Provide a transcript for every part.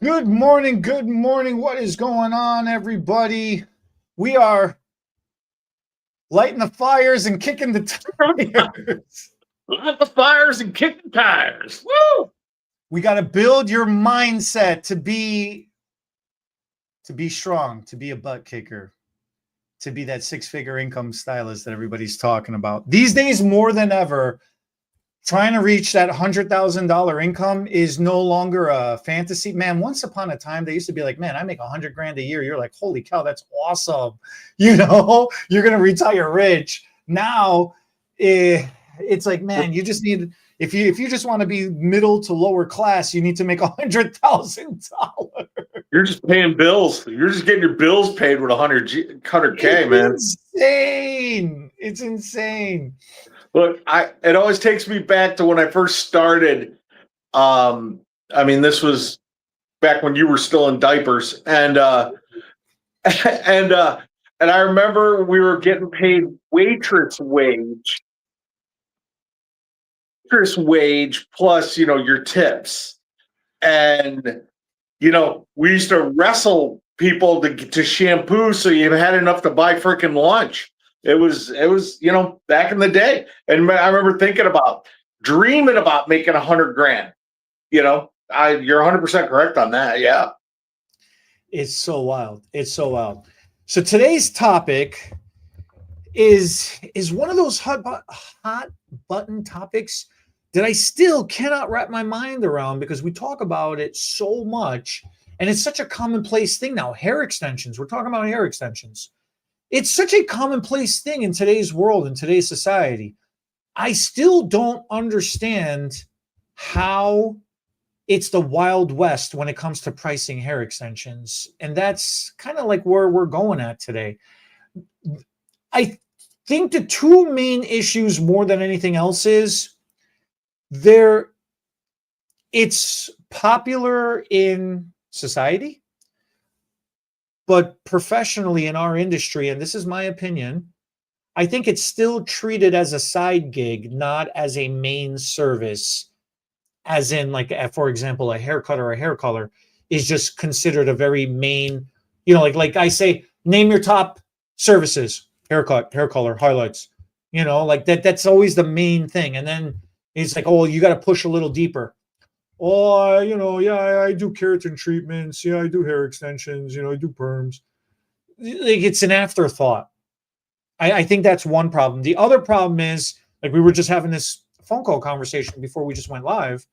Good morning. Good morning. What is going on, everybody? We are lighting the fires and kicking the tires. Light the fires and kick the tires. Woo! We got to build your mindset to be strong, to be a butt kicker, to be that six-figure income stylist that everybody's talking about. These days, more than ever, trying to reach that $100,000 income is no longer a fantasy. Man, once upon a time, they used to be like, man, I make 100 grand a year. You're like, holy cow, that's awesome. You're going to retire rich. Now, it's like, man, you just need, if you just want to be middle to lower class, you need to make $100,000. You're just paying bills. You're just getting your bills paid with 100K, man. It's insane. Look, it always takes me back to when I first started. This was back when you were still in diapers, and I remember we were getting paid waitress wage plus your tips, and we used to wrestle people to shampoo so you had enough to buy freaking lunch. It was back in the day, and I remember dreaming about making 100 grand. You're 100% correct on that. Yeah, it's so wild. It's so wild. So today's topic is one of those hot button topics that I still cannot wrap my mind around because we talk about it so much, and it's such a commonplace thing now. Hair extensions. We're talking about hair extensions. It's such a commonplace thing in today's world, in today's society. I still don't understand how it's the Wild West when it comes to pricing hair extensions. And that's kind of like where we're going at today. I think the two main issues more than anything else is it's popular in society, but professionally in our industry, and this is my opinion, I think it's still treated as a side gig, not as a main service, as in, like, for example, a haircut or a hair color is just considered a very main, like I say, name your top services: haircut, hair color, highlights, like that's always the main thing. And then it's like, oh, you got to push a little deeper. Oh, yeah, I do keratin treatments. Yeah, I do hair extensions. I do perms. Like, it's an afterthought. I think that's one problem. The other problem is, like, we were just having this phone call conversation before we just went live.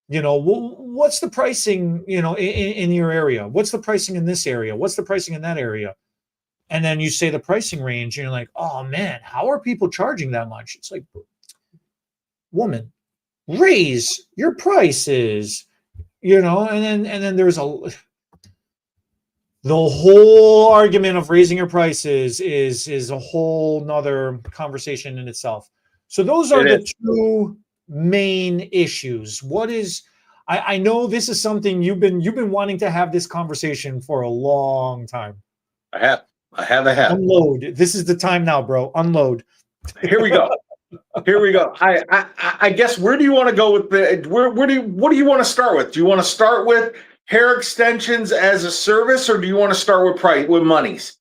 What's the pricing, in your area? What's the pricing in this area? What's the pricing in that area? And then you say the pricing range, and you're like, oh man, how are people charging that much? It's like, woman, raise your prices, and then there's the whole argument of raising your prices is a whole nother conversation in itself. So those are the two main issues. I know this is something you've been wanting to have this conversation for a long time. I have. Unload. This is the time now, bro. Unload. Here we go. I guess, where do you want to go with what do you want to start with? Do you want to start with hair extensions as a service, or do you want to start with monies?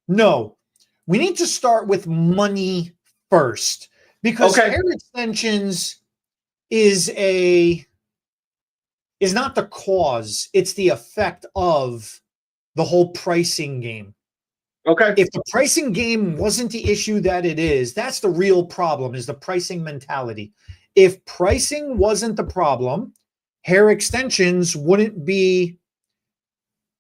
No, we need to start with money first, because hair extensions is not the cause, it's the effect of the whole pricing game. Okay. If the pricing game wasn't the issue that it is, that's the real problem, is the pricing mentality. If pricing wasn't the problem, hair extensions wouldn't be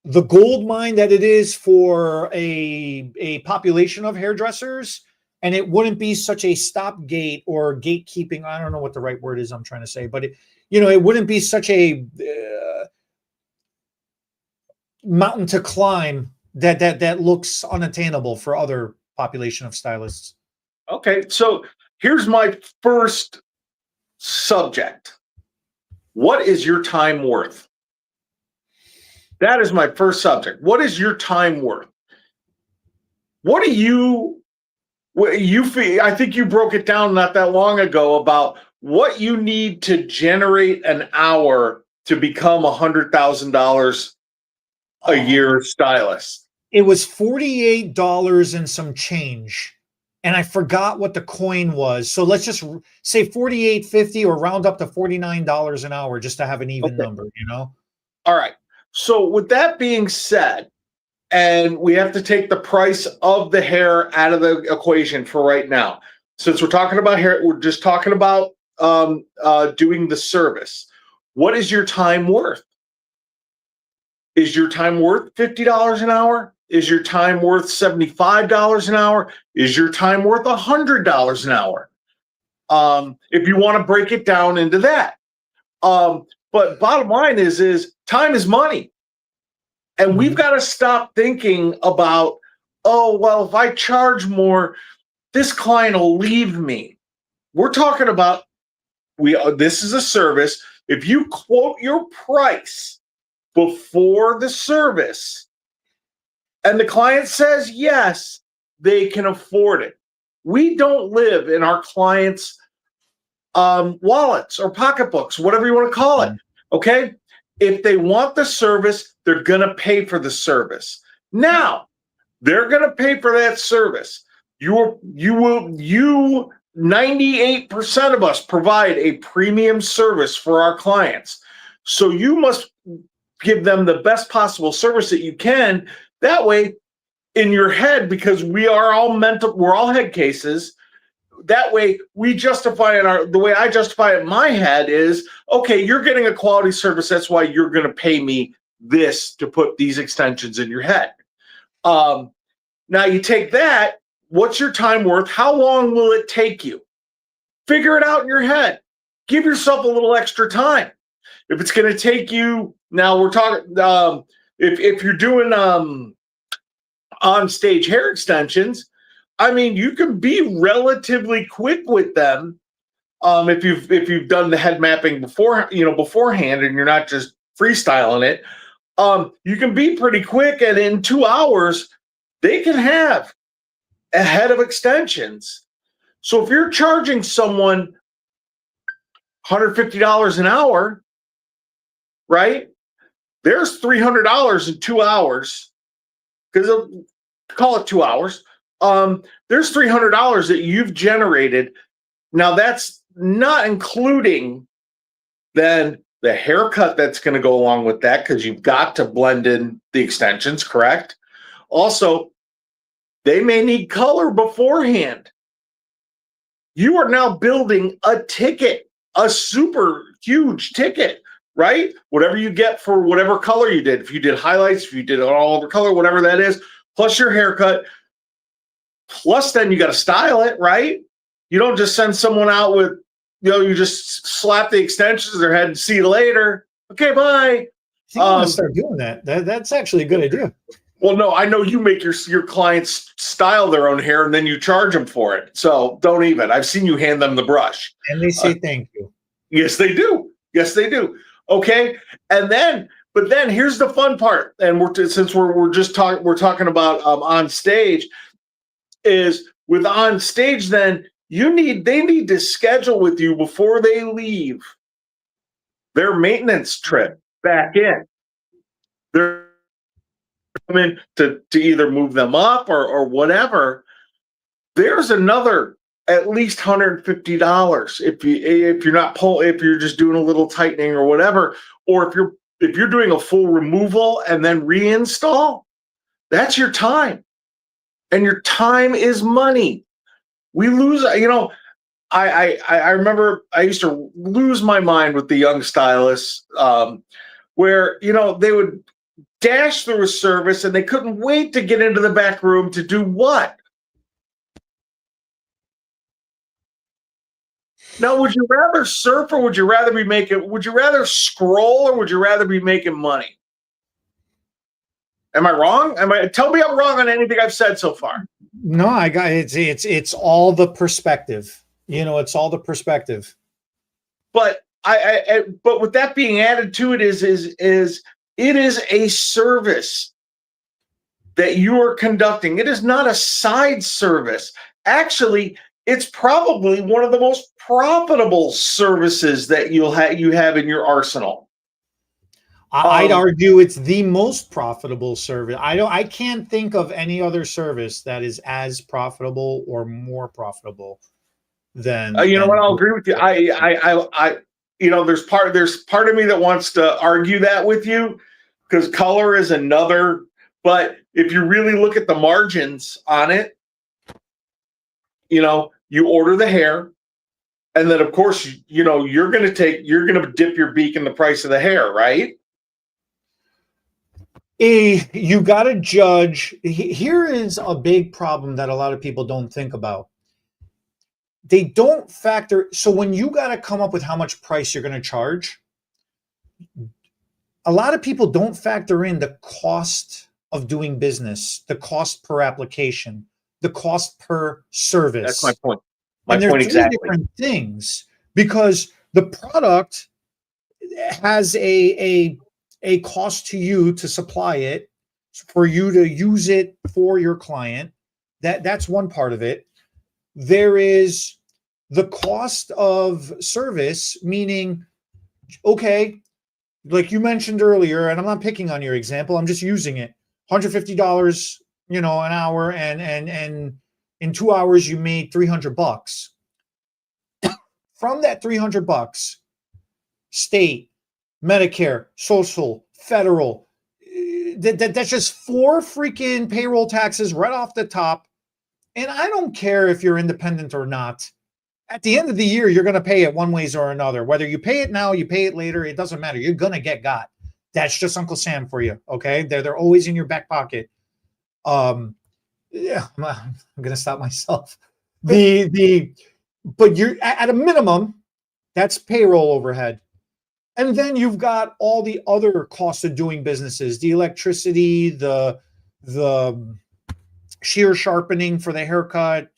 the gold mine that it is for a population of hairdressers, and it wouldn't be such a stopgate or gatekeeping. I don't know what the right word is I'm trying to say, but it wouldn't be such a mountain to climb that looks unattainable for other population of stylists. Okay, so here's my first subject. What is your time worth? That is my first subject. What is your time worth? What do you feel? I think you broke it down not that long ago about what you need to generate an hour to become $100,000 a year stylist? It was $48 and some change. And I forgot what the coin was. So let's just say 48.50 or round up to $49 an hour just to have an even number, you know? All right. So with that being said, and we have to take the price of the hair out of the equation for right now. Since we're talking about hair, we're just talking about doing the service. What is your time worth? Is your time worth $50 an hour? Is your time worth $75 an hour? Is your time worth $100 an hour? If you want to break it down into that. But bottom line is time is money. And we've got to stop thinking about, oh, well, if I charge more, this client will leave me. We're talking about this is a service. If you quote your price before the service and the client says yes, they can afford it. We don't live in our clients' wallets or pocketbooks, whatever you want to call it. Okay? If they want the service, they're going to pay for the service. Now, they're going to pay for that service. You 98% of us provide a premium service for our clients. So you must give them the best possible service that you can. That way, in your head, because we're all head cases. That way, we justify the way I justify it in my head is, okay, you're getting a quality service. That's why you're going to pay me this to put these extensions in your head. Now you take that. What's your time worth? How long will it take you? Figure it out in your head. Give yourself a little extra time. If it's going to take you, now we're talking, if you're doing OnStage hair extensions, I mean, you can be relatively quick with them if you've done the head mapping beforehand, and you're not just freestyling it. You can be pretty quick, and in 2 hours, they can have a head of extensions. So if you're charging someone $150 an hour, right? There's $300 in 2 hours, because call it 2 hours. There's $300 that you've generated. Now that's not including then the haircut that's going to go along with that, because you've got to blend in the extensions, correct? Also, they may need color beforehand. You are now building a ticket, a super huge ticket, right? Whatever you get for whatever color you did. If you did highlights, if you did all over color, whatever that is, plus your haircut, plus then you got to style it, right? You don't just send someone out with, you just slap the extensions in their head and see you later. Okay, bye. I think I'm going to start doing that. That's actually a good idea. Well, no, I know you make your clients style their own hair and then you charge them for it. So don't even. I've seen you hand them the brush. And they say thank you. Yes, they do. Yes, they do. Okay. And then, but then here's the fun part. And we're talking about OnStage, is with OnStage, then they need to schedule with you before they leave their maintenance trip back in. They're coming to either move them up or whatever. There's another at least $150 if you're just doing a little tightening or whatever, or if you're doing a full removal and then reinstall. That's your time, and your time is money. We lose, I remember I used to lose my mind with the young stylists, where they would dash through a service and they couldn't wait to get into the back room to do what? Now, would you rather surf, or would you rather scroll, or would you rather be making money? Am I wrong? Tell me I'm wrong on anything I've said so far. No, I got it. It's all the perspective. It's all the perspective. But but with that being added to it is it is a service that you are conducting. It is not a side service. Actually, it's probably one of the most profitable services that you have in your arsenal. I'd argue it's the most profitable service. I can't think of any other service that is as profitable or more profitable than. You know what? I'll agree with you. There's part of me that wants to argue that with you because color is another. But if you really look at the margins on it, you order the hair, and then of course, you're going to dip your beak in the price of the hair, right? You got to judge. Here is a big problem that a lot of people don't think about. They don't factor. So when you got to come up with how much price you're going to charge, a lot of people don't factor in the cost of doing business, the cost per application, the cost per service. That's my point. And they're two different things because the product has a cost to you to supply it, for you to use it for your client. That's one part of it. There is the cost of service, meaning, okay, like you mentioned earlier, and I'm not picking on your example, I'm just using it. $150, an hour, and in 2 hours you made $300. From that $300, state, Medicare, social, federal, that's just 4 freaking payroll taxes right off the top. And I don't care if you're independent or not. At the end of the year, you're going to pay it one way or another. Whether you pay it now, you pay it later, it doesn't matter. You're going to get got. That's just Uncle Sam for you, okay? They're always in your back pocket. Yeah, I'm going to stop myself. But you're at a minimum, that's payroll overhead. And then you've got all the other costs of doing businesses, the electricity, the shear sharpening for the haircut,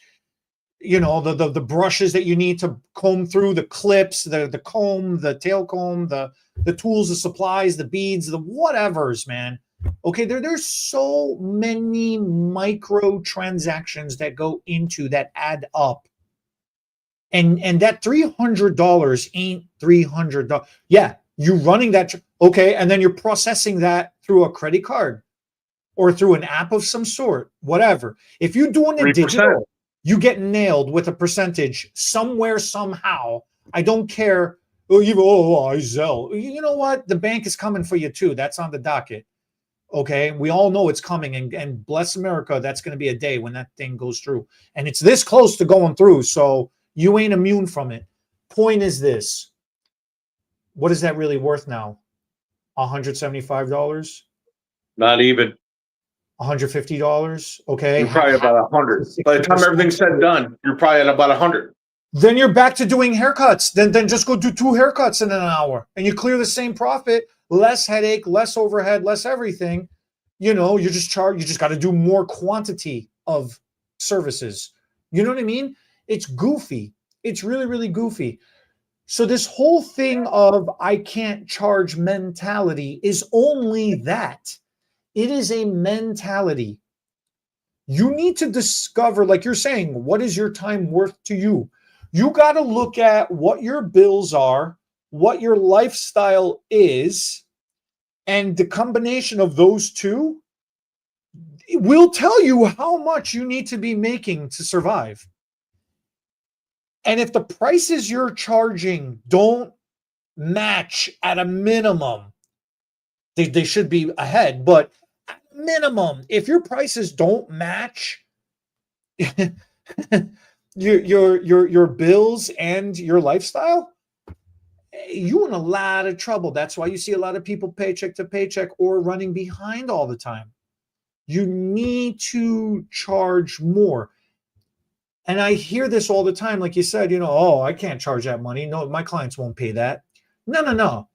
the brushes that you need to comb through, the clips, the comb, the tail comb, the tools, the supplies, the beads, the whatevers, man. Okay, there's so many micro transactions that go into that add up. And that $300 ain't $300. Yeah, you're running that. Okay, and then you're processing that through a credit card or through an app of some sort, whatever. If you're doing it 3%. digital, you get nailed with a percentage somewhere, somehow. I don't care. I Zelle. You know what? The bank is coming for you too. That's on the docket. Okay, we all know it's coming, and bless America, that's going to be a day when that thing goes through. And it's this close to going through, so you ain't immune from it. Point is this. What is that really worth now? $175? Not even. $150? Okay. You're probably about 100. By the time everything's said and done, you're probably at about 100. Then you're back to doing haircuts. Then just go do 2 haircuts in an hour, and you clear the same profit, less headache, less overhead, less everything. You just got to do more quantity of services. You know what I mean? It's goofy. It's really, really goofy. So this whole thing of I can't charge mentality is only that. It is a mentality. You need to discover, like you're saying, what is your time worth to you? You got to look at what your bills are, what your lifestyle is, and the combination of those two will tell you how much you need to be making to survive. And if the prices you're charging don't match at a minimum, they should be ahead, but at minimum, if your prices don't match your bills and your lifestyle, you're in a lot of trouble. That's why you see a lot of people paycheck to paycheck or running behind all the time. You need to charge more. And I hear this all the time, like you said, I can't charge that money. No, my clients won't pay that. No.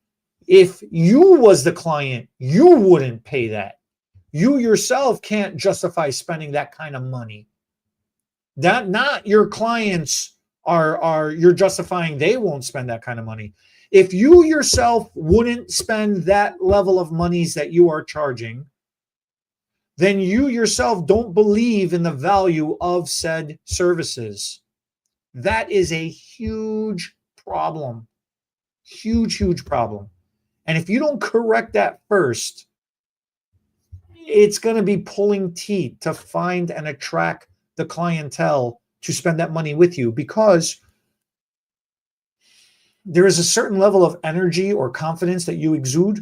If you was the client, you wouldn't pay that. You yourself can't justify spending that kind of money. That not your clients are you're justifying they won't spend that kind of money. If you yourself wouldn't spend that level of monies that you are charging, then you yourself don't believe in the value of said services. That is a huge problem. Huge, huge problem. And if you don't correct that first, it's going to be pulling teeth to find and attract the clientele to spend that money with you, because there is a certain level of energy or confidence that you exude.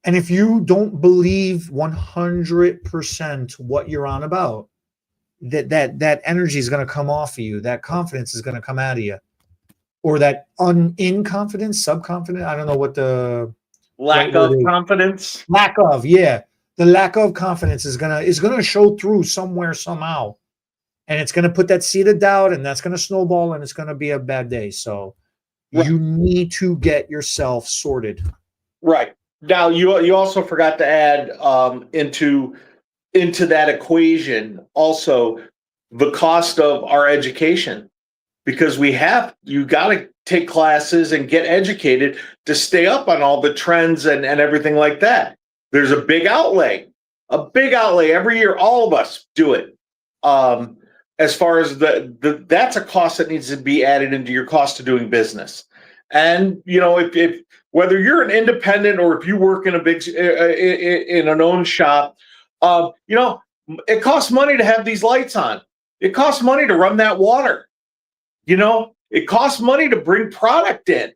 And if you don't believe 100% what you're on about, that energy is going to come off of you. That confidence is going to come out of you. Or that inconfidence, subconfident. I don't know what the Lack right word of is. confidence. Lack of, yeah. The lack of confidence is gonna show through somewhere, somehow. And it's gonna put that seed of doubt, and that's gonna snowball, and it's gonna be a bad day. So Right. you need to get yourself sorted. Right. Now you also forgot to add into that equation also the cost of our education, because you got to take classes and get educated to stay up on all the trends and everything like that. There's a big outlay every year. All of us do it. As far as that's a cost that needs to be added into your cost of doing business. And if whether you're an independent or if you work in a big in an own shop, it costs money to have these lights on. It costs money to run that water. It costs money to bring product in.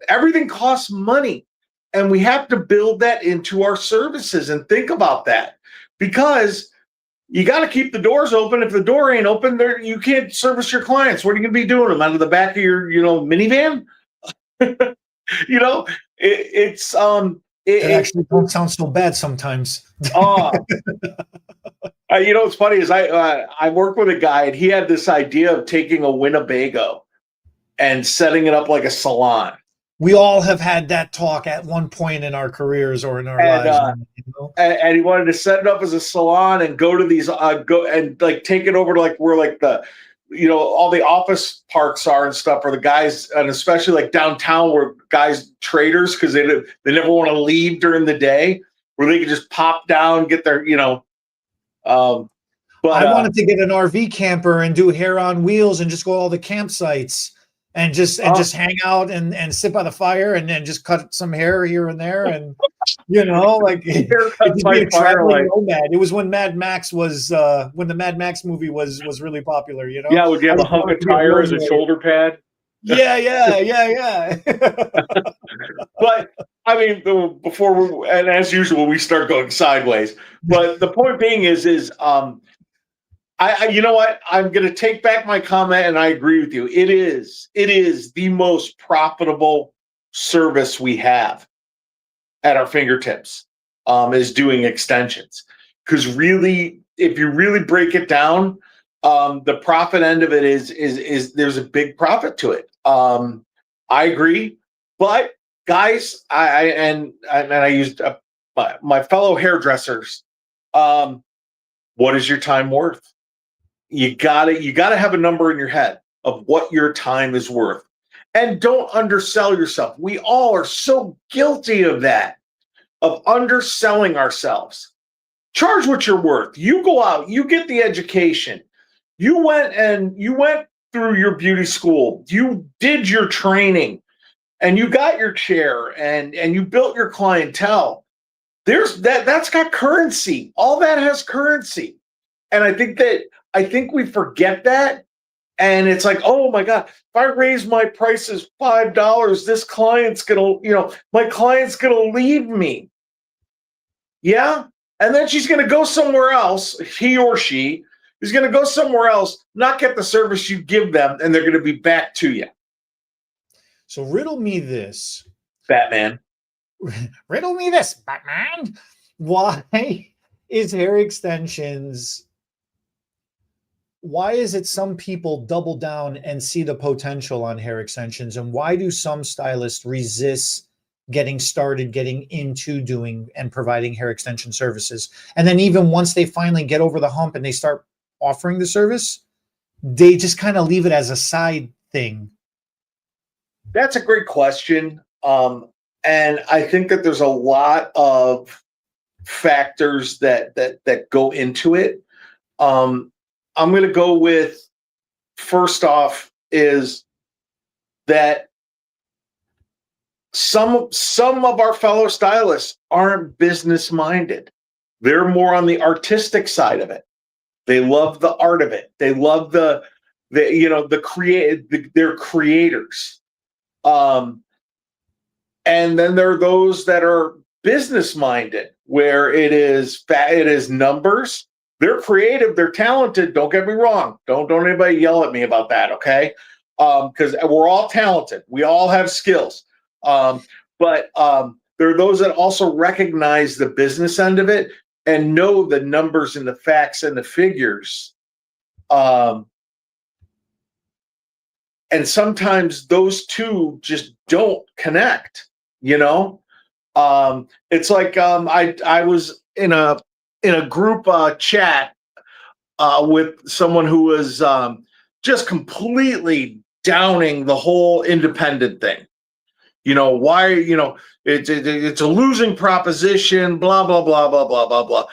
Everything costs money. And we have to build that into our services and think about that, because you got to keep the doors open. If the door ain't open, there you can't service your clients. What are you going to be doing them out of the back of your, minivan? It's It actually don't sound so bad sometimes. What's funny is I worked with a guy, and he had this idea of taking a Winnebago and setting it up like a salon. We all have had that talk at one point in our careers or in our lives. And he wanted to set it up as a salon and go to these go and like take it over to like where like the all the office parks are and stuff, or the guys, and especially like downtown where guys traders, because they never want to leave during the day, where they could just pop down, get their but I wanted to get an RV camper and do hair on wheels and just go to all the campsites and just hang out and sit by the fire and then just cut some hair here and there, and like it just be a traveling nomad. It was when Mad Max was when the Mad Max movie was really popular. Yeah, would you have a hunk of tire as a shoulder pad? Yeah. But I mean, and as usual, we start going sideways. But the point being is you know what? I'm going to take back my comment, and I agree with you. It is the most profitable service we have at our fingertips, is doing extensions. Because really, if you really break it down, the profit end of it is there's a big profit to it. I agree, but guys, I used my fellow hairdressers. What is your time worth? You gotta have a number in your head of what your time is worth, and don't undersell yourself. We all are so guilty of that, of underselling ourselves. Charge what you're worth. You go out, you get the education. You went through your beauty school. You did your training, and you got your chair, and you built your clientele. That's got currency. All that has currency. And I think we forget that. And it's like, oh my God, if I raise my prices $5, this client's my client's gonna leave me. Yeah. And then she's gonna go somewhere else. He or she is gonna go somewhere else, not get the service you give them, and they're gonna be back to you. So riddle me this, Batman. Riddle me this, Batman. Why is hair extensions? Why is it some people double down and see the potential on hair extensions, and why do some stylists resist getting started, getting into doing and providing hair extension services? And then even once they finally get over the hump and they start offering the service, they just kind of leave it as a side thing. That's a great question. And I think that there's a lot of factors that go into it. I'm going to go with, first off, is that some of our fellow stylists aren't business minded. They're more on the artistic side of it. They love the art of it. They love they're creators. And then there are those that are business minded, where it is numbers. They're creative, they're talented. Don't get me wrong. Don't anybody yell at me about that, okay? Because we're all talented. We all have skills. But there are those that also recognize the business end of it and know the numbers and the facts and the figures. And sometimes those two just don't connect, you know? It's like I was in a group chat with someone who was just completely downing the whole independent thing. Why, it's a losing proposition, blah, blah, blah, blah, blah, blah, blah,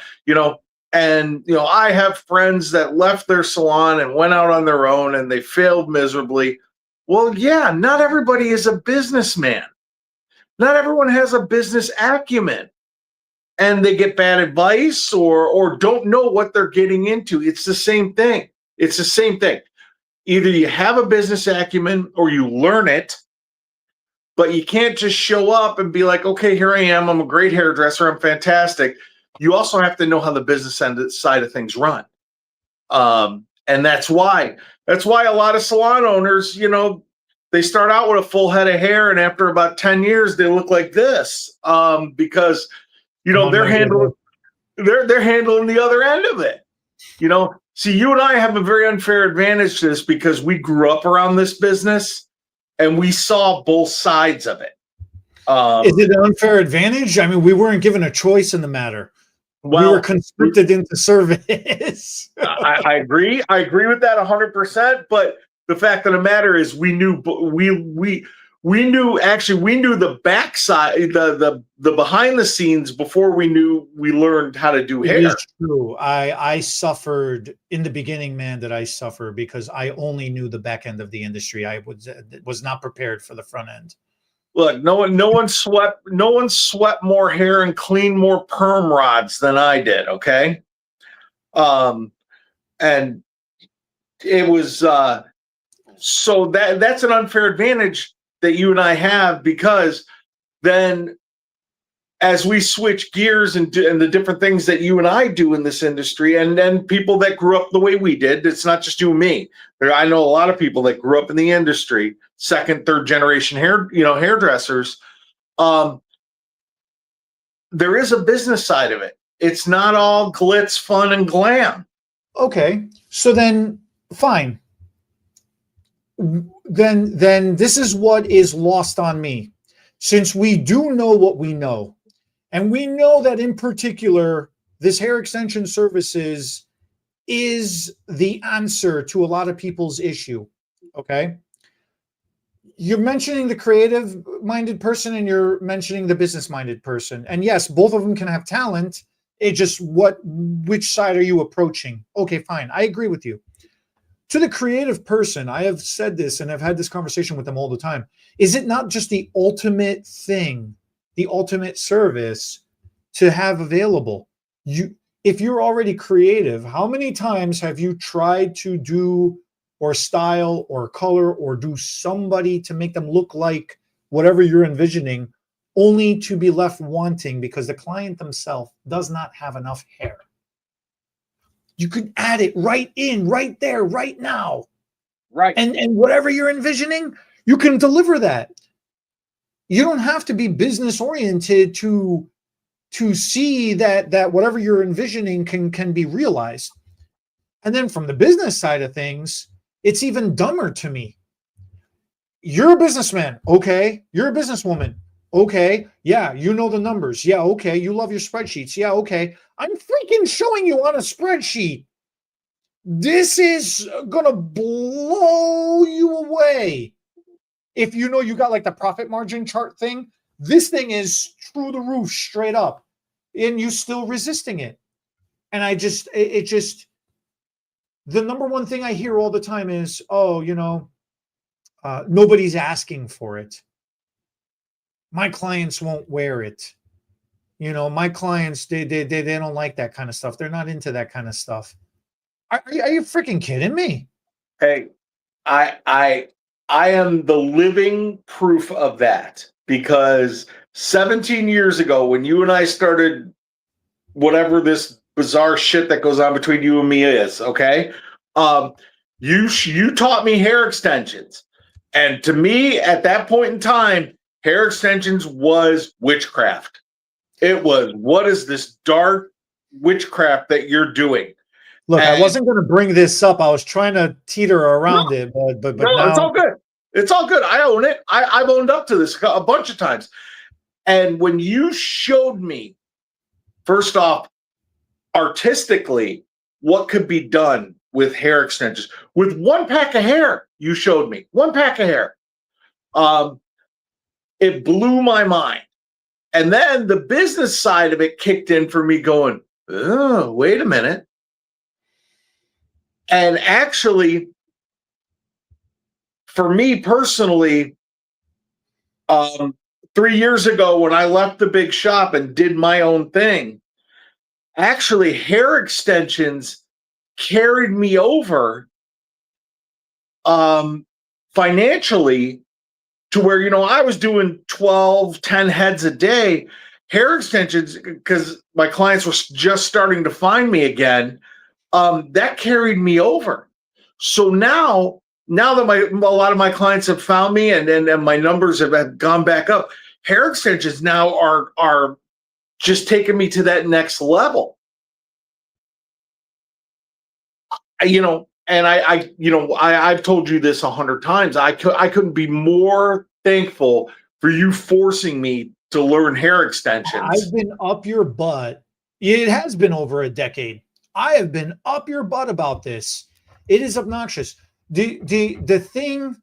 and, I have friends that left their salon and went out on their own and they failed miserably. Well, yeah, not everybody is a businessman. Not everyone has a business acumen, and they get bad advice or don't know what they're getting into. It's the same thing. It's the same thing. Either you have a business acumen or you learn it, but you can't just show up and be like, okay, here I am. I'm a great hairdresser. I'm fantastic. You also have to know how the business side of things run. And that's why a lot of salon owners, they start out with a full head of hair, and after about 10 years, they look like this, because, they're handling the other end of it. See, you and I have a very unfair advantage to this because we grew up around this business and we saw both sides of it. Is it an unfair advantage? I mean, we weren't given a choice in the matter. Well, we were conscripted into service. I agree. I agree with that 100%. But the fact of the matter is, we knew the backside, the behind the scenes before we learned how to do hair. It is true. I suffered in the beginning, man. That I suffer because I only knew the back end of the industry. I was not prepared for the front end. Look, no one swept more hair and cleaned more perm rods than I did. Okay, and it was so that's an unfair advantage that you and I have, because then as we switch gears and the different things that you and I do in this industry, and then people that grew up the way we did, it's not just you and me. I know a lot of people that grew up in the industry, second, third generation hairdressers. There is a business side of it. It's not all glitz, fun, and glam. Okay, so then fine. Then this is what is lost on me. Since we do know what we know, and we know that in particular, this hair extension services is the answer to a lot of people's issue. Okay. You're mentioning the creative minded person and you're mentioning the business minded person. And yes, both of them can have talent. It just which side are you approaching? Okay, fine. I agree with you. To the creative person, I have said this and I've had this conversation with them all the time. Is it not just the ultimate thing, the ultimate service to have available? If you're already creative, how many times have you tried to do or style or color or do somebody to make them look like whatever you're envisioning, only to be left wanting because the client themselves does not have enough hair? You could add it right there, right now. Right. And whatever you're envisioning, you can deliver that. You don't have to be business oriented to see that whatever you're envisioning can be realized. And then from the business side of things, it's even dumber to me. You're a businessman. Okay. You're a businesswoman. Okay. Yeah. You know the numbers. Yeah. Okay. You love your spreadsheets. Yeah. Okay. I'm freaking showing you on a spreadsheet. This is going to blow you away. If you know you got like the profit margin chart thing, this thing is through the roof straight up and you still resisting it. And the number one thing I hear all the time is, nobody's asking for it. my clients won't wear it. My clients, they don't like that kind of stuff. They're not into that kind of stuff. Are you freaking kidding me? Hey, I am the living proof of that, because 17 years ago, when you and I started whatever this bizarre shit that goes on between you and me is, okay? You taught me hair extensions. And to me, at that point in time, hair extensions was witchcraft. It was, what is this dark witchcraft that you're doing? Look, I And wasn't going to bring this up. I was trying to teeter around it, but no, now it's all good. It's all good. I own it. I've owned up to this a bunch of times. And when you showed me, first off, artistically, what could be done with hair extensions, with one pack of hair, you showed me one pack of hair. It blew my mind. And then the business side of it kicked in for me, going, oh, wait a minute. And actually, for me personally, 3 years ago, when I left the big shop and did my own thing, actually hair extensions carried me over financially, to where, I was doing 12, 10 heads a day. Hair extensions, because my clients were just starting to find me again, that carried me over. So now that a lot of my clients have found me, and my numbers have gone back up, hair extensions now are just taking me to that next level. And I've told you this 100 times. I couldn't be more thankful for you forcing me to learn hair extensions. I've been up your butt. It has been over a decade. I have been up your butt about this. It is obnoxious. The thing,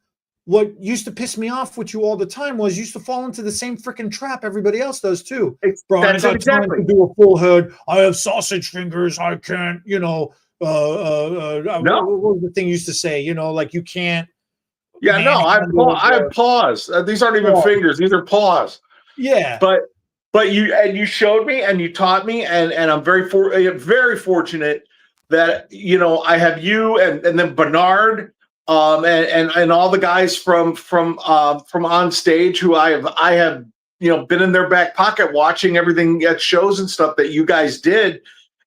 what used to piss me off with you all the time was you used to fall into the same freaking trap everybody else does too. Bro, I got time to do a full head. I have sausage fingers. I can't, No. What was the thing you used to say? Like you can't. Yeah, no, I have paws. These aren't even fingers; these are paws. Yeah, but you showed me and you taught me, and I'm very fortunate that I have you and then Bernard, and all the guys from OnStage, who I have been in their back pocket watching everything at shows and stuff that you guys did.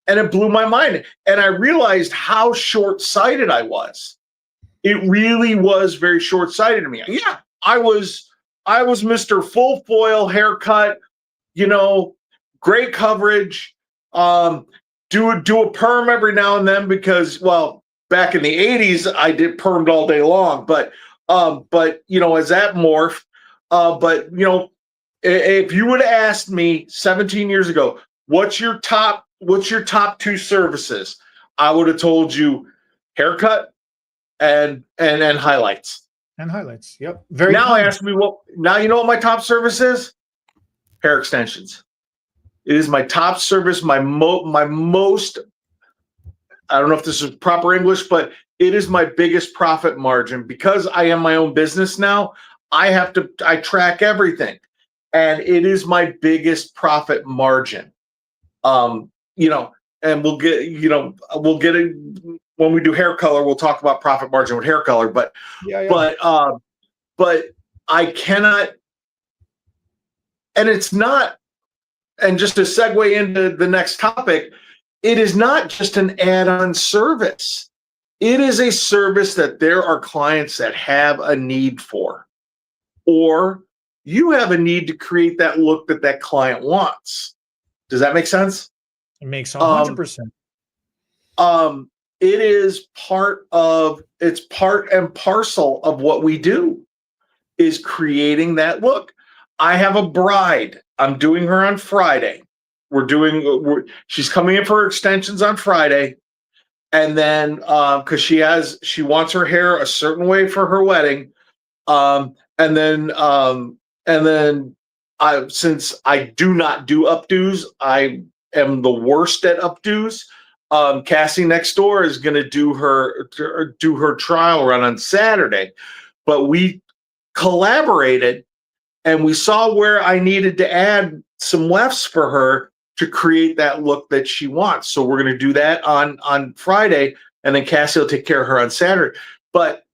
And it blew my mind. And I realized how short-sighted I was. It really was very short-sighted to me. Yeah, I was Mr. Full Foil haircut, great coverage. Do a perm every now and then, because, well, back in the 80s, I did permed all day long. But as that morphed, if you would have asked me 17 years ago, what's your top 2 services, I would have told you haircut and highlights. And highlights. Yep. Very now common. Ask me now you know what my top service is? Hair extensions. It is my top service, my most, I don't know if this is proper English, but it is my biggest profit margin, because I am my own business now. I track everything, and it is my biggest profit margin. And we'll get it when we do hair color. We'll talk about profit margin with hair color, but I cannot, and it's not, and just to segue into the next topic, it is not just an add-on service. It is a service that there are clients that have a need for, or you have a need to create that look that client wants. Does that make sense? It makes 100%. It is part and parcel of what we do, is creating that look. I have a bride. I'm doing her on Friday. She's coming in for her extensions on Friday. And then, cause she wants her hair a certain way for her wedding. And then since I do not do updos, I am the worst at updos. Cassie next door is going to do her trial run on Saturday, but we collaborated, and we saw where I needed to add some wefts for her to create that look that she wants. So we're going to do that on Friday, and then Cassie will take care of her on Saturday. But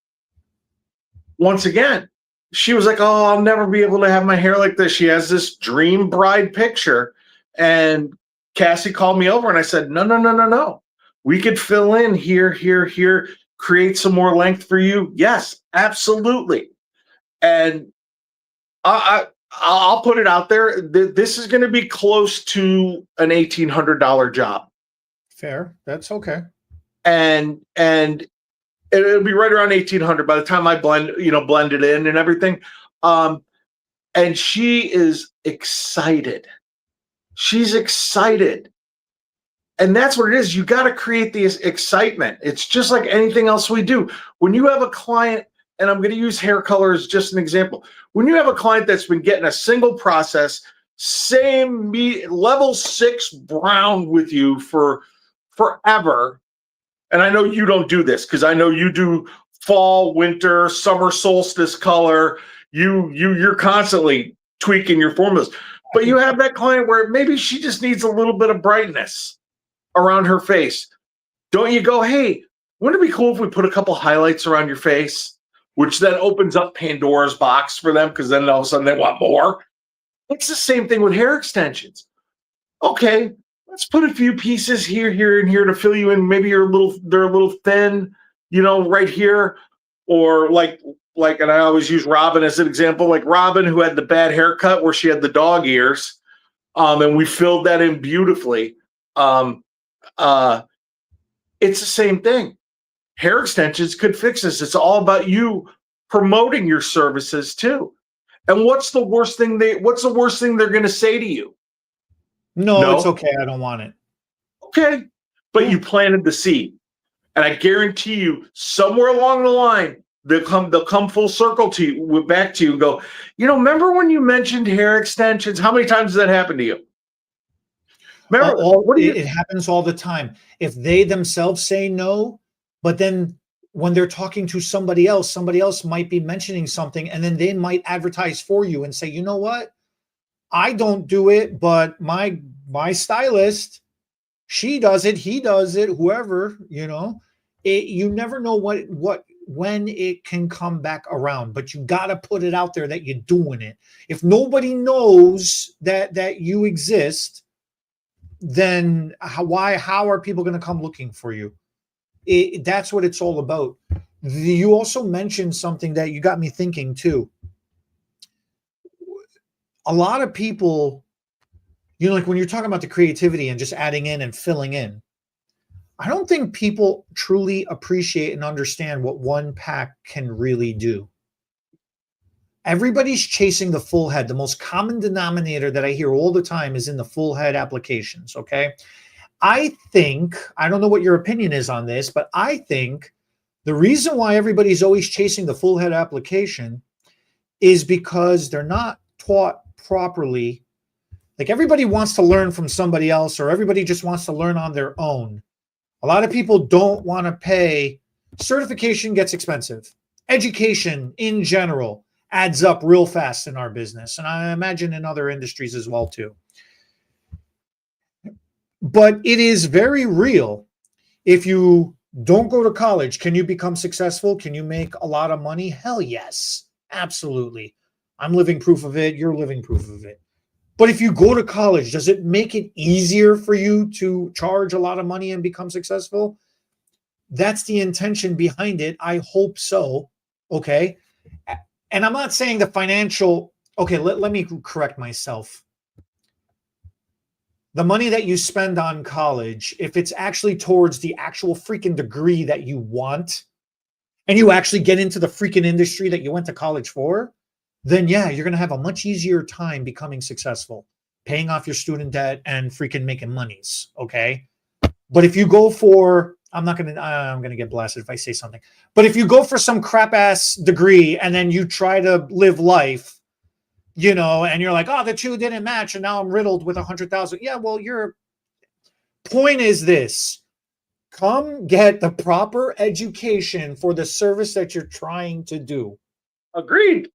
once again, she was like, "Oh, I'll never be able to have my hair like this." She has this dream bride picture, and Cassie called me over, and I said, "No, no, no, no, no. We could fill in here, here, here, create some more length for you." Yes, absolutely. And I'll put it out there. This is going to be close to an $1,800 job, Fair. That's okay. and it'll be right around 1,800 by the time I blend it in and everything. And she is excited. She's excited. And that's what it is. You got to create the excitement. It's just like anything else we do. When you have a client, and I'm going to use hair color as just an example. When you have a client that's been getting a single process, same level 6 brown with you for forever, and I know you don't do this because I know you do fall, winter, summer solstice color. You're constantly tweaking your formulas. But you have that client where maybe she just needs a little bit of brightness around her face. Don't you go, "Hey, wouldn't it be cool if we put a couple highlights around your face?" Which then opens up Pandora's box for them, because then all of a sudden they want more. It's the same thing with hair extensions. Okay, let's put a few pieces here, here, and here to fill you in. Maybe they're a little thin, right here. Or like, and I always use Robin as an example, like Robin, who had the bad haircut where she had the dog ears. And we filled that in beautifully. It's the same thing. Hair extensions could fix this. It's all about you promoting your services too. And what's the worst thing they're going to say to you? No, it's okay. I don't want it. Okay. But you planted the seed. And I guarantee you, somewhere along the line, they'll come full circle to you, back to you, and go, remember when you mentioned hair extensions? How many times does that happen to you? Remember, it happens all the time. If they themselves say no, but then when they're talking to somebody else might be mentioning something, and then they might advertise for you and say, "You know what? I don't do it, but my stylist, she does it, he does it, whoever, you never know when it can come back around, but you got to put it out there that you're doing it. If nobody knows that you exist, then how are people going to come looking for you? That's what it's all about. You also mentioned something that you got me thinking too. A lot of people, like when you're talking about the creativity and just adding in and filling in, I don't think people truly appreciate and understand what one pack can really do. Everybody's chasing the full head. The most common denominator that I hear all the time is in the full head applications, okay? I don't know what your opinion is on this, but I think the reason why everybody's always chasing the full head application is because they're not taught properly. Like, everybody wants to learn from somebody else, or everybody just wants to learn on their own. A lot of people don't want to pay. Certification gets expensive. Education in general adds up real fast in our business, and I imagine in other industries as well too. But it is very real. If you don't go to college, can you become successful? Can you make a lot of money? Hell yes, absolutely. I'm living proof of it. You're living proof of it. But if you go to college, does it make it easier for you to charge a lot of money and become successful? That's the intention behind it. I hope so. Okay. And I'm not saying the financial, okay, let me correct myself. The money that you spend on college, if it's actually towards the actual freaking degree that you want, and you actually get into the freaking industry that you went to college for, then yeah, you're going to have a much easier time becoming successful, paying off your student debt and freaking making monies. Okay. But if you go for, I'm going to get blasted if I say something, but if you go for some crap ass degree and then you try to live life, and you're like, oh, the two didn't match, and now I'm riddled with 100,000. Yeah, well, your point is this: come get the proper education for the service that you're trying to do. Agreed.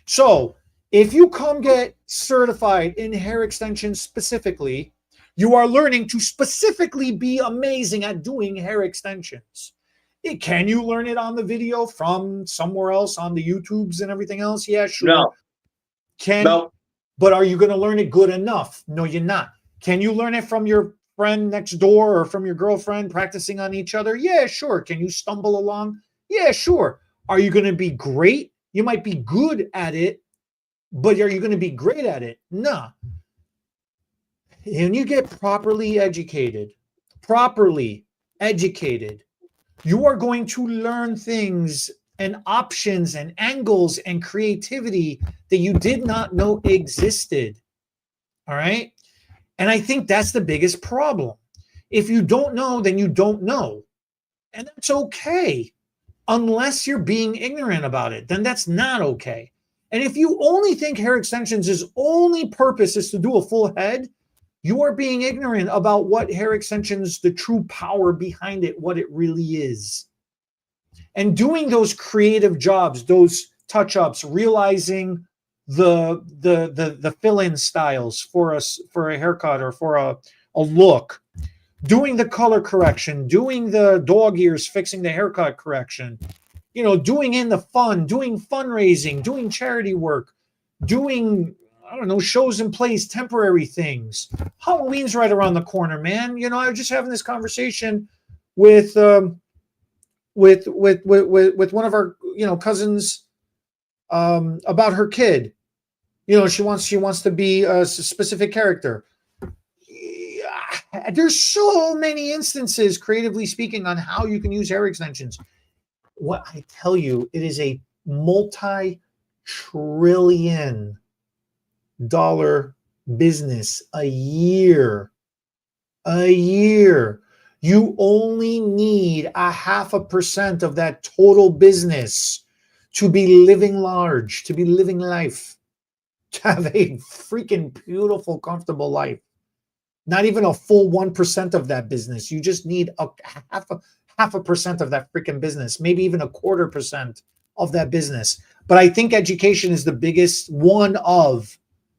So If you come get certified in hair extensions specifically, you are learning to specifically be amazing at doing hair extensions. Can you learn it on the video from somewhere else on the YouTubes and everything else? Yeah, sure. No, Can, no, but are you going to learn it good enough? No, you're not. Can you learn it from your friend next door or from your girlfriend practicing on each other? Yeah, sure. Can you stumble along? Yeah, sure. Are you going to be great? You might be good at it, but are you going to be great at it? Nah. When you get properly educated, you are going to learn things and options and angles and creativity that you did not know existed. All right. And I think that's the biggest problem. If you don't know, then you don't know. And that's okay. Unless you're being ignorant about it, then that's not okay. And if you only think hair extensions' only purpose is to do a full head, you are being ignorant about what hair extensions, the true power behind it, what it really is. And doing those creative jobs, those touch-ups, realizing the fill-in styles for a haircut or for a look, doing the color correction, doing the dog ears, fixing the haircut correction, doing in the fun, doing fundraising, doing charity work, doing, I don't know, shows and plays, temporary things. Halloween's right around the corner, man. I was just having this conversation with one of our cousins about her kid. She wants to be a specific character. There's so many instances, creatively speaking, on how you can use hair extensions. What I tell you, it is a multi-trillion-dollar business a year. You only need 0.5% of that total business to be living large, to be living life, to have a freaking beautiful, comfortable life. Not even a full 1% of that business. You just need half a percent of that freaking business, maybe even 0.25% of that business. But I think education is one of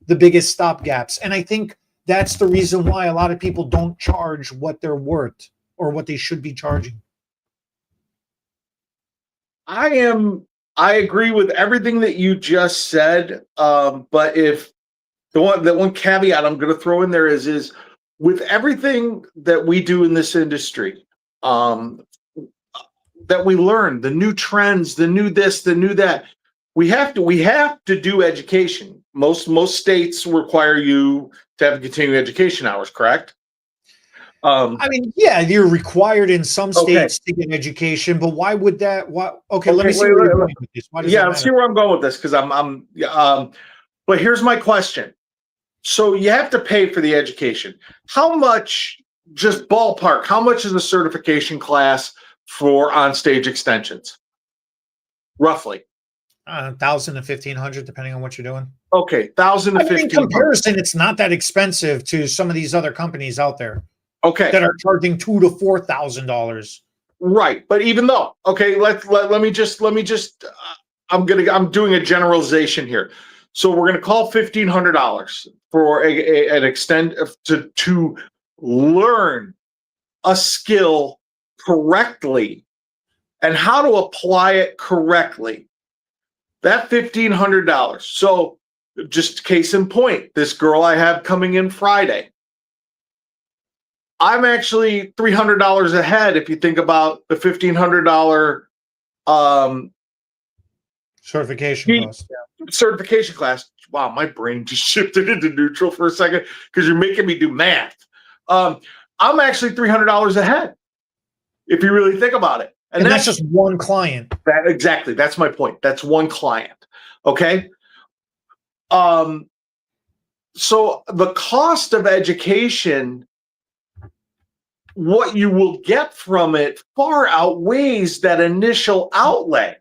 the biggest stopgaps. And I think that's the reason why a lot of people don't charge what they're worth or what they should be charging. I agree with everything that you just said. But if the one caveat I'm going to throw in there is with everything that we do in this industry, that we learn, the new trends, the new this, the new that, we have to do education. Most states require you to have continuing education hours, correct? I mean, yeah, you're required in some states to get education, but why would that? Okay, let me see where you're going with this. Why does that let's see where I'm going with this, because but here's my question. So you have to pay for the education. How much, just ballpark, how much is a certification class for OnStage Extensions? Roughly. 1,000 to 1,500, depending on what you're doing. Okay, 1,000 to 1,500. In comparison, it's not that expensive to some of these other companies out there. Okay, that are charging $2,000 to $4,000. Right, but even though, okay, let me just I'm doing a generalization here. So we're gonna call $1,500 for an extend to learn a skill correctly and how to apply it correctly. That $1,500. So just case in point, this girl I have coming in Friday, I'm actually $300 ahead if you think about the $1,500 certification cost. Certification class. Wow, my brain just shifted into neutral for a second because you're making me do math. I'm actually $300 ahead if you really think about it. And that's just one client. Exactly. That's my point. That's one client. Okay. So the cost of education, what you will get from it far outweighs that initial outlay.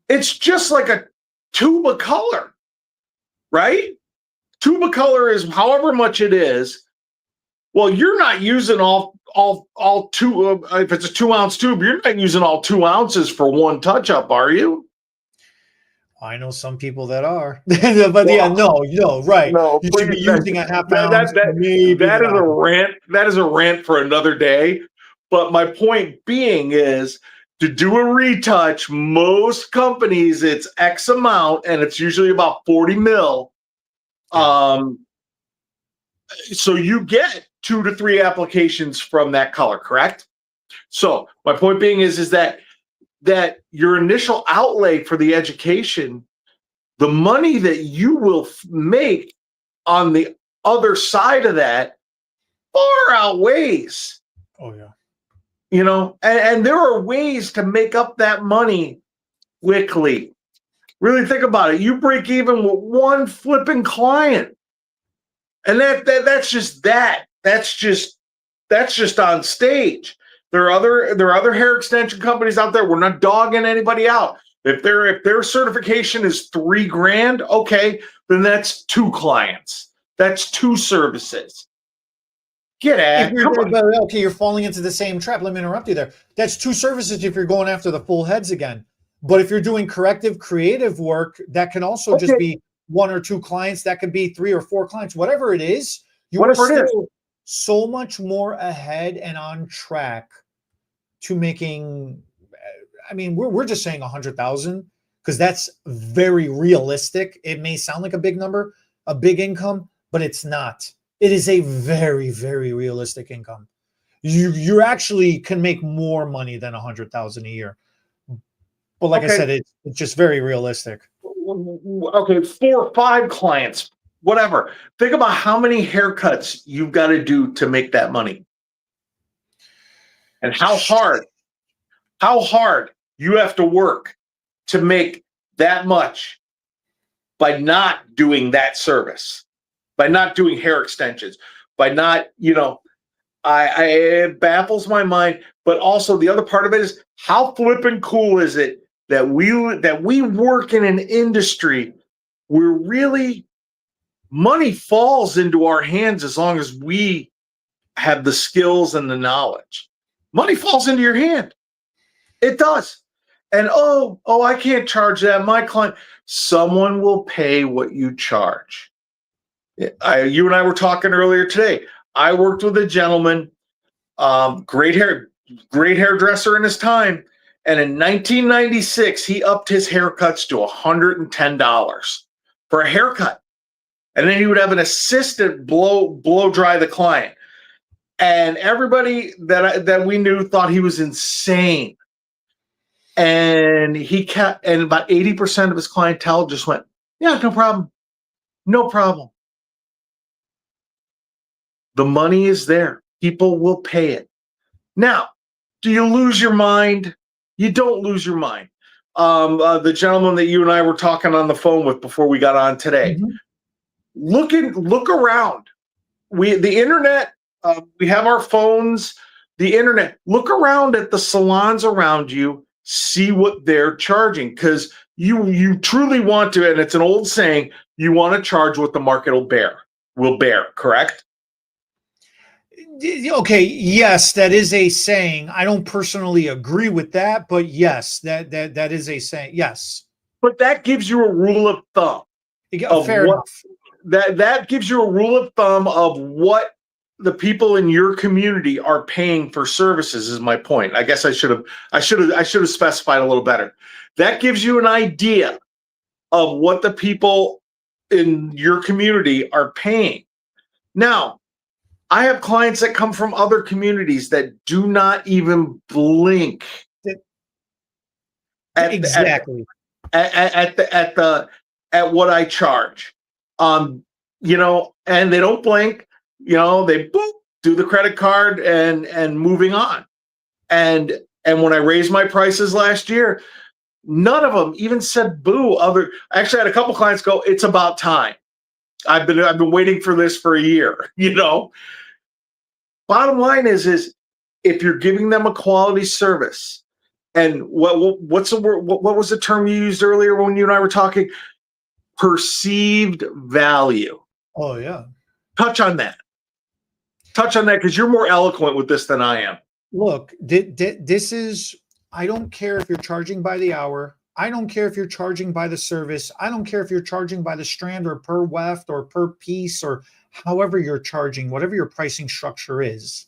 It's just like a tube of color, right? Tube of color is however much it is. Well, you're not using all two. If it's a 2-ounce tube, you're not using all 2 ounces for one touch up, are you? I know some people that are, but yeah, Well, no, right. no, You should be please. using a half That ounce, that that maybe that even is a a half ounce. rant. That is a rant for another day. But my point being is to do a retouch, most companies it's X amount, and it's usually about 40 mil. Yeah. So you get 2 to 3 applications from that color, correct? So my point being is that your initial outlay for the education, the money that you will make on the other side of that far outweighs, Oh yeah. and there are ways to make up that money quickly. Really think about it. You break even with one flipping client. And that's just that. That's just on stage. There are other hair extension companies out there. We're not dogging anybody out. If their certification is $3,000, okay, then that's 2 clients. That's 2 services. Get If at, you're come on. but okay, you're falling into the same trap. Let me interrupt you there. That's 2 services if you're going after the full heads again. But if you're doing corrective creative work, that can also just Okay, be 1 or 2 clients. That could be 3 or 4 clients, whatever it is. You are whatever it is. still so much more ahead and on track to making. I mean, we're just saying 100,000 because that's very realistic. It may sound like a big number, a big income, but it's not. It is a very, very realistic income. You actually can make more money than 100,000 a year. But like I Okay, said, it's just very realistic. okay, 4 or 5 clients, whatever. Think about how many haircuts you've got to do to make that money, and how hard you have to work to make that much by not doing that service, by not doing hair extensions, by not, it baffles my mind. But also the other part of it is how flippin' cool is it that we work in an industry where really money falls into our hands as long as we have the skills and the knowledge. Money falls into your hand. It does. And I can't charge that. My client, someone will pay what you charge. You and I were talking earlier today. I worked with a gentleman, great hairdresser in his time. And in 1996, he upped his haircuts to $110 for a haircut. And then he would have an assistant blow dry the client. And everybody that we knew thought he was insane. And about 80% of his clientele just went, yeah, no problem. No problem. The money is there. People will pay it. Now, do you lose your mind? You don't lose your mind. The gentleman that you and I were talking on the phone with before we got on today, Mhm. look around. The internet, we have our phones, the internet. Look around at the salons around you, see what they're charging, because you truly want to, and it's an old saying, you want to charge what the market will bear, correct? Okay, yes, that is a saying. I don't personally agree with that, but yes, that is a saying. Yes. But that gives you a rule of thumb of Fair what enough. that gives you a rule of thumb of what the people in your community are paying for services. Is my point. I guess I should have specified a little better. That gives you an idea of what the people in your community are paying. Now, I have clients that come from other communities that do not even blink at the, at Exactly. at what I charge. And they don't blink, they boop, do the credit card and moving on. And when I raised my prices last year, none of them even said boo. Actually, I had a couple clients go, it's about time. I've been waiting for this for a year, Bottom line is if you're giving them a quality service, and what's the word? What was the term you used earlier when you and I were talking? Perceived value. Oh yeah. Touch on that. Touch on that because you're more eloquent with this than I am. Look, this is, I don't care if you're charging by the hour. I don't care if you're charging by the service. I don't care if you're charging by the strand or per weft or per piece or however you're charging, whatever your pricing structure is.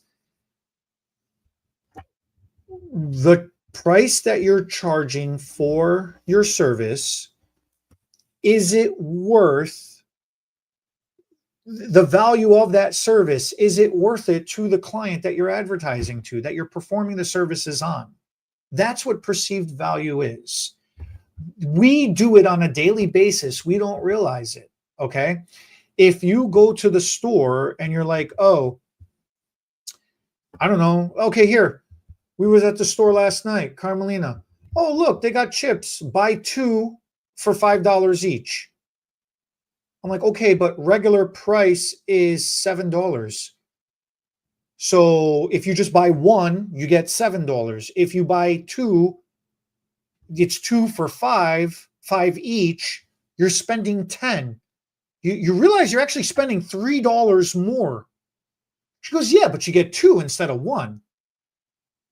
The price that you're charging for your service, is it worth the value of that service? Is it worth it to the client that you're advertising to, that you're performing the services on? That's what perceived value is. We do it on a daily basis. We don't realize it. Okay. If you go to the store and you're like, oh, I don't know. Okay, here. We was at the store last night, Carmelina. Oh, look, they got chips. Buy 2 for $5 each. I'm like, okay, but regular price is $7. So if you just buy 1, you get $7. If you buy 2, it's 2 for 5 each. You're spending 10. You realize you're actually spending $3 more. She goes, yeah, but you get 2 instead of 1.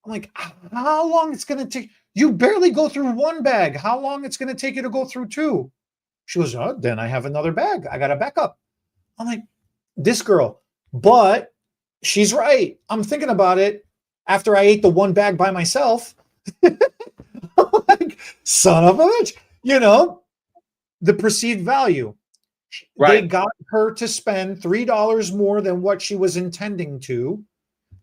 I'm like, how long it's going to take? You barely go through 1 bag. How long it's going to take you to go through 2? She goes, oh, then I have another bag. I got to back up. I'm like, this girl. But she's right. I'm thinking about it after I ate the 1 bag by myself. Like, son of a bitch. You know, the perceived value. Right. They got her to spend $3 more than what she was intending to.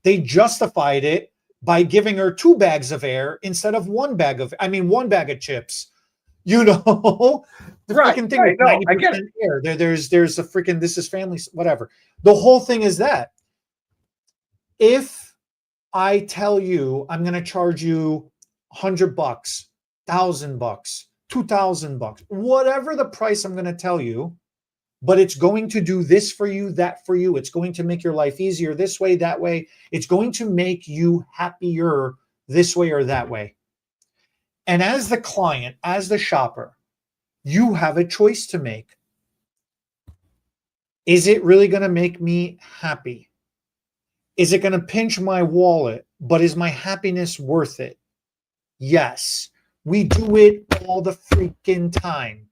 They justified it by giving her 2 bags of air instead of 1 bag of chips. You know, the freaking thing. Right. No, I get it. Air. There's a freaking, this is family, whatever. The whole thing is that if I tell you I'm going to charge you $100, $1,000, $2,000, whatever the price I'm going to tell you, but it's going to do this for you, that for you. It's going to make your life easier this way, that way. It's going to make you happier this way or that way. And as the client, as the shopper, you have a choice to make. Is it really going to make me happy? Is it going to pinch my wallet, but is my happiness worth it? Yes. We do it all the freaking time.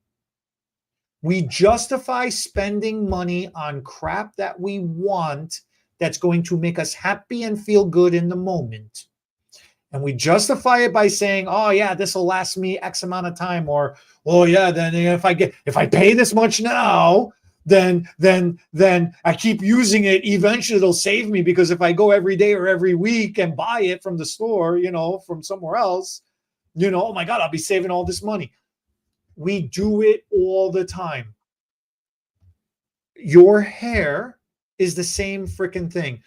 We justify spending money on crap that we want that's going to make us happy and feel good in the moment. And we justify it by saying, oh yeah, this will last me X amount of time. Or, oh yeah, then if I pay this much now, then I keep using it. Eventually it'll save me, because if I go every day or every week and buy it from the store, you know, from somewhere else, you know, oh my God, I'll be saving all this money. We do it all the time. Your hair is the same freaking thing.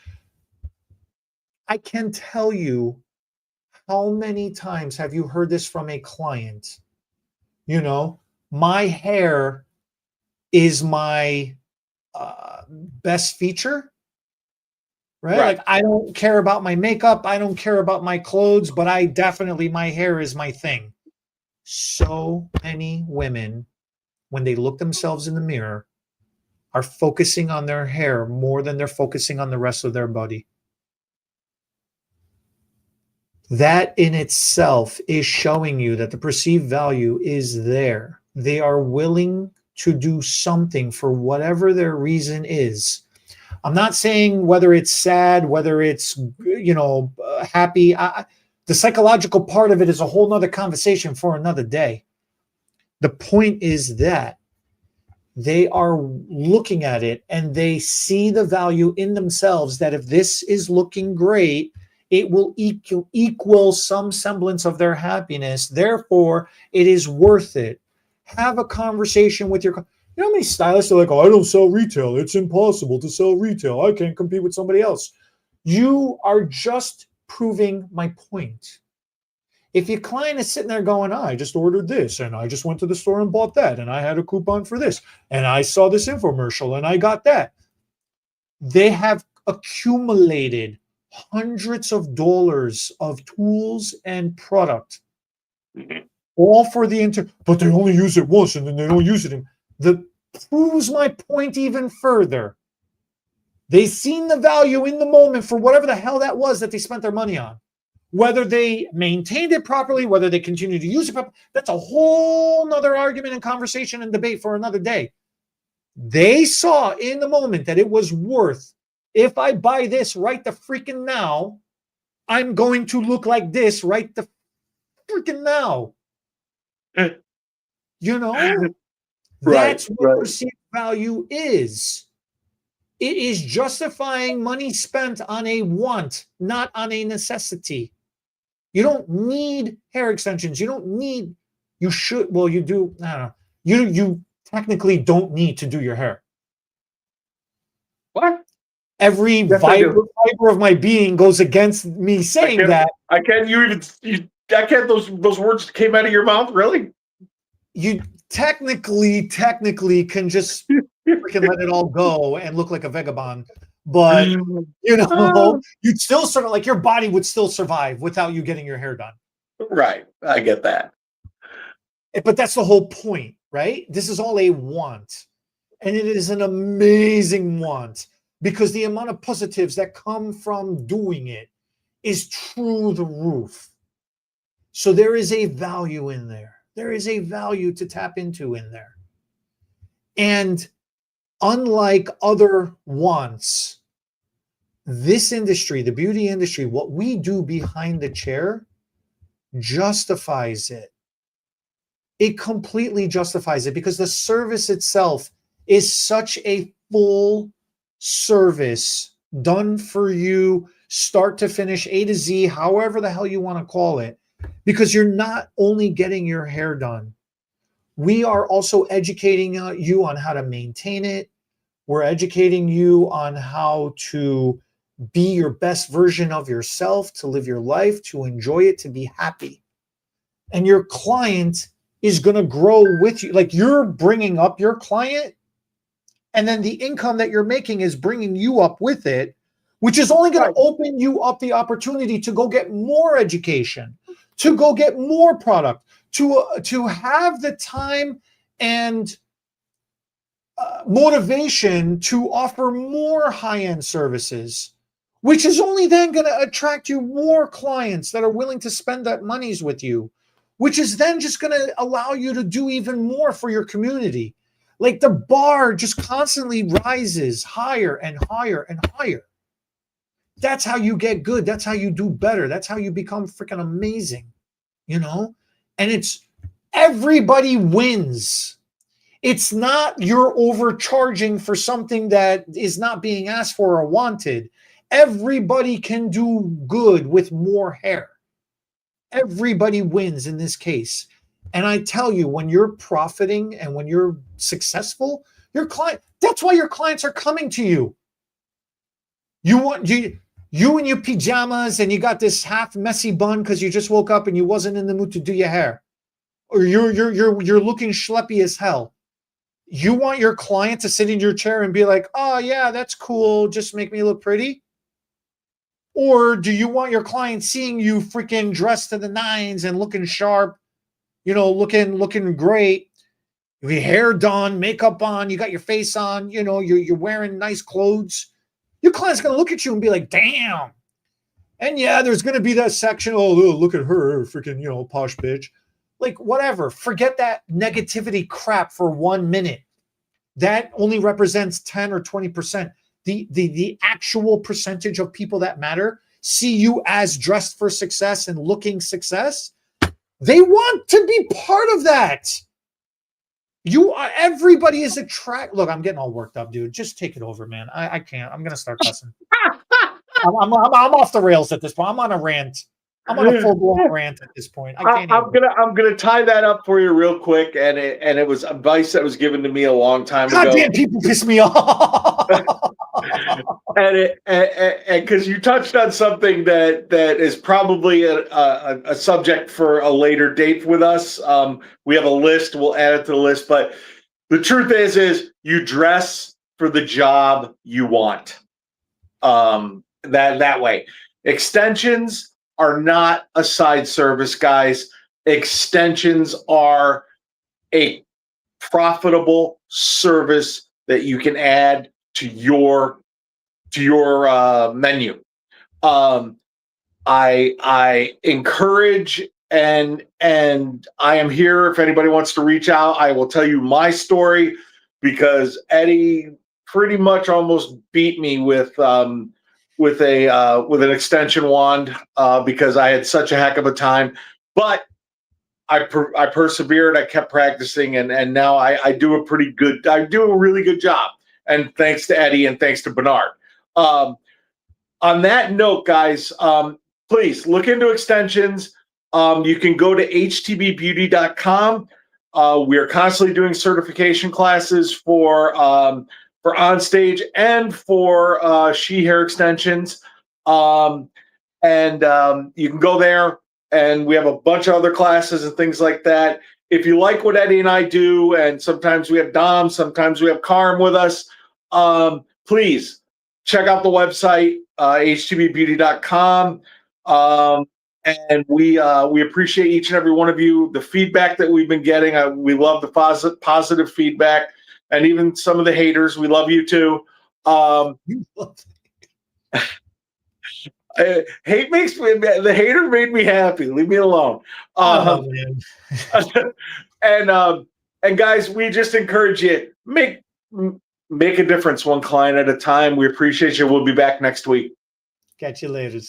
I can tell you, how many times have you heard this from a client? You know, my hair is my best feature, right? Like, I don't care about my makeup. I don't care about my clothes, but my hair is my thing. So many women, when they look themselves in the mirror, are focusing on their hair more than they're focusing on the rest of their body. That in itself is showing you that the perceived value is there. They are willing to do something for whatever their reason is. I'm not saying whether it's sad, whether it's, you know, happy. The psychological part of it is a whole nother conversation for another day. The point is that they are looking at it and they see the value in themselves, that if this is looking great, it will equal some semblance of their happiness. Therefore, it is worth it. Have a conversation with your, you know how many stylists are like, oh, I don't sell retail. It's impossible to sell retail. I can't compete with somebody else. You are just proving my point. If your client is sitting there going, I just ordered this, and I just went to the store and bought that, and I had a coupon for this, and I saw this infomercial and I got that. They have accumulated hundreds of dollars of tools and product, all for the but they only use it once and then they don't use it. That proves my point even further. They've seen the value in the moment for whatever the hell that was that they spent their money on. Whether they maintained it properly, whether they continue to use it properly, that's a whole nother argument and conversation and debate for another day. They saw in the moment that it was worth, if I buy this right the freaking now, I'm going to look like this right the freaking now. You know? That's what perceived value is. It is justifying money spent on a want, not on a necessity. You don't need hair extensions. You don't need, you should, well, you do, I don't know. You technically don't need to do your hair. What? Every Yes, fiber of my being goes against me saying that. I can't, I can't, those words came out of your mouth, really? You technically can just freaking let it all go and look like a vagabond. But, you know, you'd still sort of like your body would still survive without you getting your hair done. Right. I get that. But that's the whole point, right? This is all a want. And it is an amazing want because the amount of positives that come from doing it is through the roof. So there is a value in there. There is a value to tap into in there. And unlike other wants, this industry, the beauty industry, what we do behind the chair justifies it. It completely justifies it because the service itself is such a full service done for you, start to finish, A to Z, however the hell you want to call it, because you're not only getting your hair done. We are also educating you on how to maintain it. We're educating you on how to be your best version of yourself, to live your life, to enjoy it, to be happy. And your client is going to grow with you. Like you're bringing up your client, and then the income that you're making is bringing you up with it, which is only going to open you up the opportunity to go get more education, to go get more product, to have the time and motivation to offer more high-end services, which is only then going to attract you more clients that are willing to spend that monies with you, which is then just going to allow you to do even more for your community. Like the bar just constantly rises higher and higher and higher. That's how you get good. That's how you do better. That's how you become freaking amazing, you know? And it's everybody wins. It's not you're overcharging for something that is not being asked for or wanted. Everybody can do good with more hair. Everybody wins in this case. And I tell you, when you're profiting and when you're successful, your client, that's why your clients are coming to you. You in your pajamas and you got this half messy bun because you just woke up and you wasn't in the mood to do your hair. Or you're looking schleppy as hell. You want your client to sit in your chair and be like, oh yeah, that's cool, just make me look pretty? Or do you want your client seeing you freaking dressed to the nines and looking sharp, you know, looking great, your hair done, makeup on, you got your face on, you know, you're wearing nice clothes? Your client's going to look at you and be like, damn. And yeah, there's going to be that section, oh, look at her, freaking, you know, posh bitch. Like, whatever. Forget that negativity crap for 1 minute. That only represents 10 or 20%. The actual percentage of people that matter see you as dressed for success and looking success. They want to be part of that. Everybody is attracted. Look, I'm getting all worked up, dude. Just take it over, man. I can't. I'm going to start cussing. I'm off the rails at this point. I'm on a rant. I'm on a full-blown rant at this point. I'm gonna tie that up for you real quick, and it was advice that was given to me a long time ago. Goddamn, people piss me off. and because you touched on something that is probably a subject for a later date with us. We have a list. We'll add it to the list. But the truth is you dress for the job you want. That way, extensions are not a side service, guys. Extensions are a profitable service that you can add to your menu. I encourage and I am here if anybody wants to reach out. I will tell you my story because Eddie pretty much almost beat me with an extension wand because I had such a heck of a time. But I persevered. I kept practicing, and now I do a really good job. And thanks to Eddie and thanks to Bernard. On that note, guys, please look into extensions. You can go to htbbeauty.com. We are constantly doing certification classes for OnStage and for She Hair Extensions. You can go there, and we have a bunch of other classes and things like that. If you like what Eddie and I do, and sometimes we have Dom, sometimes we have Carm with us, please check out the website, htbbeauty.com. And we appreciate each and every one of you. The feedback that we've been getting, we love the positive feedback, and even some of the haters. We love you too. Hate makes me. The hater made me happy. Leave me alone. And guys, we just encourage you make a difference one client at a time. We appreciate you. We'll be back next week. Catch you later.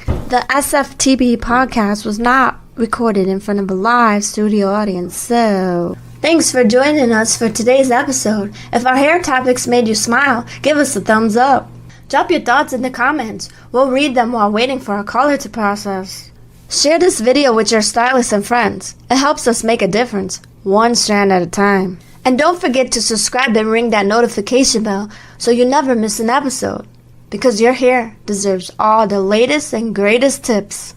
The SFTB podcast was not recorded in front of a live studio audience, so thanks for joining us for today's episode. If our hair topics made you smile, give us a thumbs up. Drop your thoughts in the comments. We'll read them while waiting for our caller to process. Share this video with your stylists and friends. It helps us make a difference, one strand at a time. And don't forget to subscribe and ring that notification bell so you never miss an episode. Because your hair deserves all the latest and greatest tips.